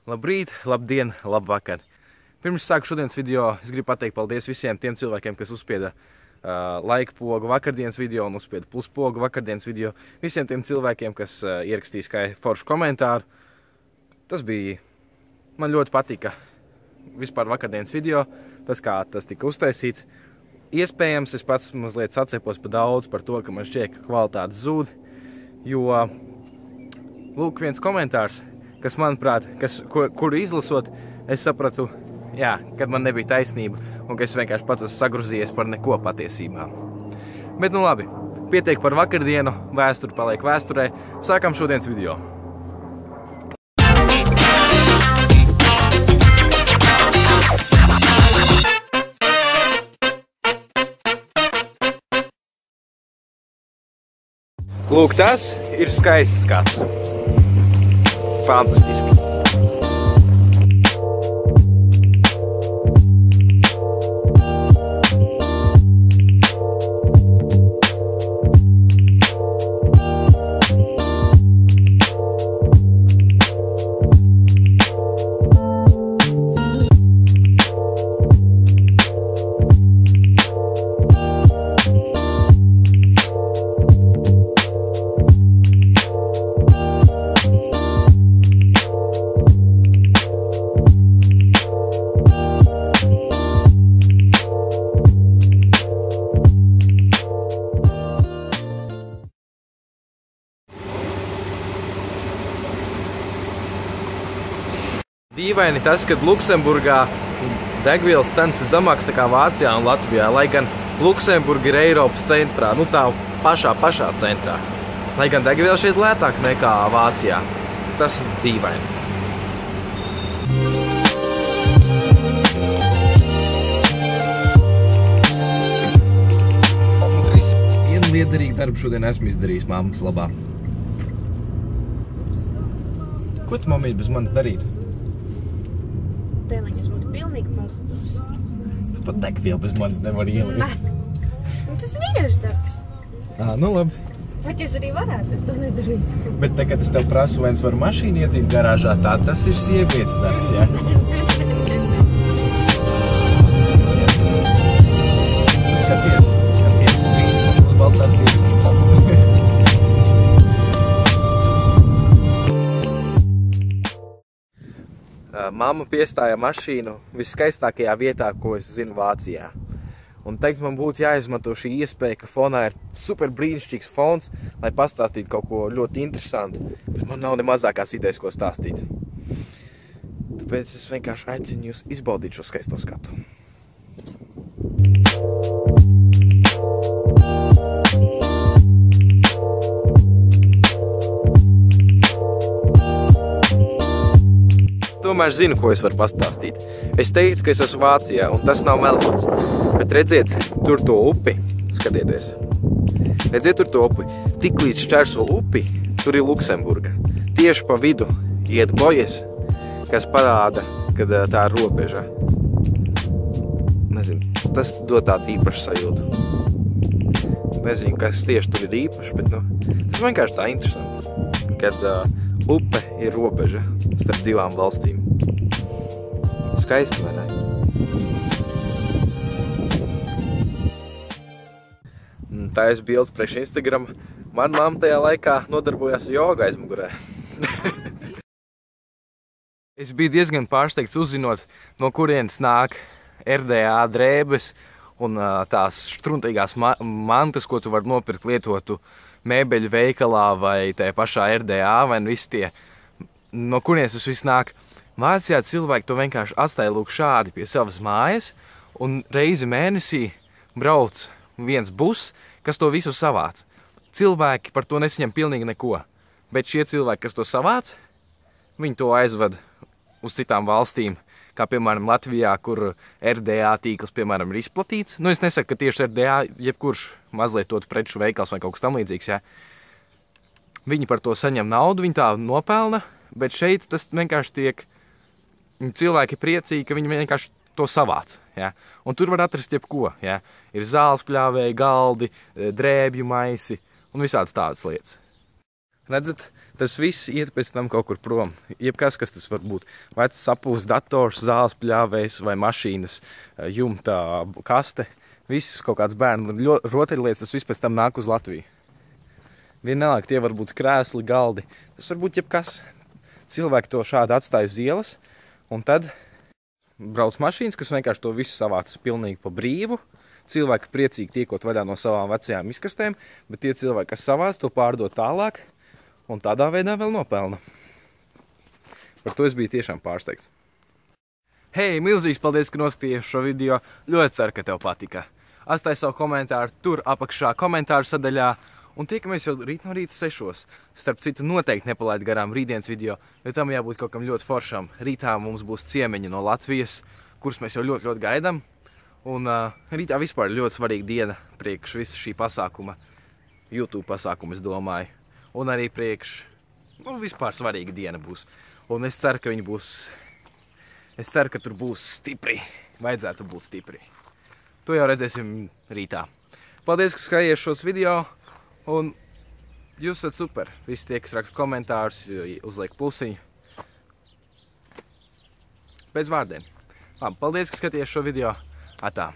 Labrīt, labdien, labvakar! Pirms sāku šodienas video, es gribu pateikt paldies visiem tiem cilvēkiem, kas uzspieda laika pogu vakardienas video un uzspieda plus pogu vakardienas video. Visiem tiem cilvēkiem, kas ierakstīs kā foršu komentāru. Tas bija, man ļoti patika vispār vakardienas video, tas kā tas tika uztaisīts. Iespējams, es pats mazliet sacepos pa daudz par to, ka man šķiet, ka kvalitāte zūd, jo, lūk, viens komentārs, kas, manuprāt, kuru izlasot, es sapratu, jā, kad man nebija taisnība un ka es vienkārši pats esmu sagrozījies par neko patiesībā. Bet nu labi, pietiek par vakardienu, vēsture paliek vēsturē, sākam šodienas video. Lūk, tas ir skaists skats. Fantastiski. Dīvaini tas, kad Luksemburgā degvielas cenas ir zemākas nekā Vācijā un Latvijā, lai gan Luksemburga ir Eiropas centrā, nu tā pašā centrā. Lai gan degviela šeit lētāk nekā Vācijā. Tas ir dīvaini. Vienu liederīgu darbu šodien esmu izdarījis mammas labā. Ko tu, mamīt, bez manis darītu? Tēliņas būtu pilnīgi pazudusi. Tu pat degvielu bez manis nevar ielikt. Nē, tas vīriešu darbs. Nu labi. Bet jūs arī varētu, es to nedarītu. Bet te, kad es tev prasu, vai es varu mašīnu iedzīt garāžā, tā tas ir sievietes darbs, jā? Tu skaties, uz baltās tiesības. Mamma piestāja mašīnu viskaistākajā vietā, ko es zinu Vācijā. Un teikt, man būtu jāizmanto šī iespēja, ka fonā ir super brīnišķīgs fons, lai pastāstītu kaut ko ļoti interesantu, bet man nav ne mazākās idejas, ko stāstīt. Tāpēc es vienkārši aicinu jūs izbaudīt šo skaisto skatu. Tomēr zinu, ko es varu pastāstīt. Es teicu, ka es esmu Vācijā, un tas nav melots. Bet redziet, tur to upi, skatieties. Redziet, tur to upi. Tiklīdz šķērso upi, tur ir Luksemburga. Tieši pa vidu iet bojas, kas parāda, kad tā ir robeža. Nezinu, tas dod tādu īpašu sajūtu. Nezinu, kas tieši tur ir īpaši, bet tas vienkārši tā interesanti, kad upe ir robeža starp divām valstīm. Skaisti, vai ne? Tā ir bildes priekš Instagram. Mana mamma tajā laikā nodarbojās ar jogu aizmugurē. Es biju diezgan pārsteigts uzzinot, no kurienes nāk RDA drēbes un tās štruntīgās mantas, ko tu vari nopirkt lietotu mēbeļu veikalā vai tajā pašā RDA, vai visi tie, no kurienes tas viss nāk. Vācijā cilvēki to vienkārši atstāja lūk šādi pie savas mājas, un reizi mēnesī brauc viens bus, kas to visu savāc. Cilvēki par to nesaņem pilnīgi neko, bet šie cilvēki, kas to savāc, viņi to aizved uz citām valstīm, kā piemēram Latvijā, kur RDA tīkls, piemēram, ir izplatīts. Nu, es nesaku, ka tieši RDA jebkurš mazlietotu preču veikals vai kaut kas tam līdzīgs, jā. Viņi par to saņem naudu, viņi tā nopelna, bet šeit tas vienkārši tiek, cilvēki priecīgi, ka viņi vienkārši to savāc, jā. Un tur var atrast jebko, jā. Ir zāles pļāvēji, galdi, drēbju maisi un visādas tādas lietas. Redzat, tas viss iet pēc tam kaut kur prom. Jebkas, kas tas var būt. Vecs sapūs dators, zāles pļāvējs vai mašīnas jumta kaste. Viss kaut kāds bērnu rotaļlietas, tas viss pēc tam nāk uz Latviju. Vienalga, tie var būt krēsli, galdi. Tas var būt jebkas. Cilvēki to šādi atstāja uz ielas, un tad brauc mašīnas, kas vienkārši to visu savāc pilnīgi pa brīvu. Cilvēki priecīgi tiekot vaļā no savām vecajām izkastēm, bet tie cilvēki, kas savāc, to pārdod tālāk, un tādā veidā vēl nopelna. Par to es biju tiešām pārsteigts. Hei, milzīgs paldies, ka noskatījies šo video. Ļoti ceru, ka tev patika. Atstāj savu komentāru tur apakšā komentāru sadaļā. Un tiekamies jau rīt no rīta 6. Starp citu, noteikti nepalaid garām rītdienas video, jo tam jābūt kaut kam ļoti foršam. Rītā mums būs ciemiņi no Latvijas, kurus mēs jau ļoti gaidām. Un rītā vispār ir ļoti svarīga diena priekš visa šī pasākuma. YouTube pasākuma, es domāju. Un arī priekš, vispār svarīga diena būs. Un es ceru, ka viņi būs, es ceru, ka tur būs stipri. Vajadzētu būt stipri. To jau redzēsim rītā. Paldies, ka skaties šos video. Un jūs esat super. Visi tie, kas raksta komentārus, uzliek plusiņu. Bez vārdiem. Labi, paldies, ka skaties šo video. Atā.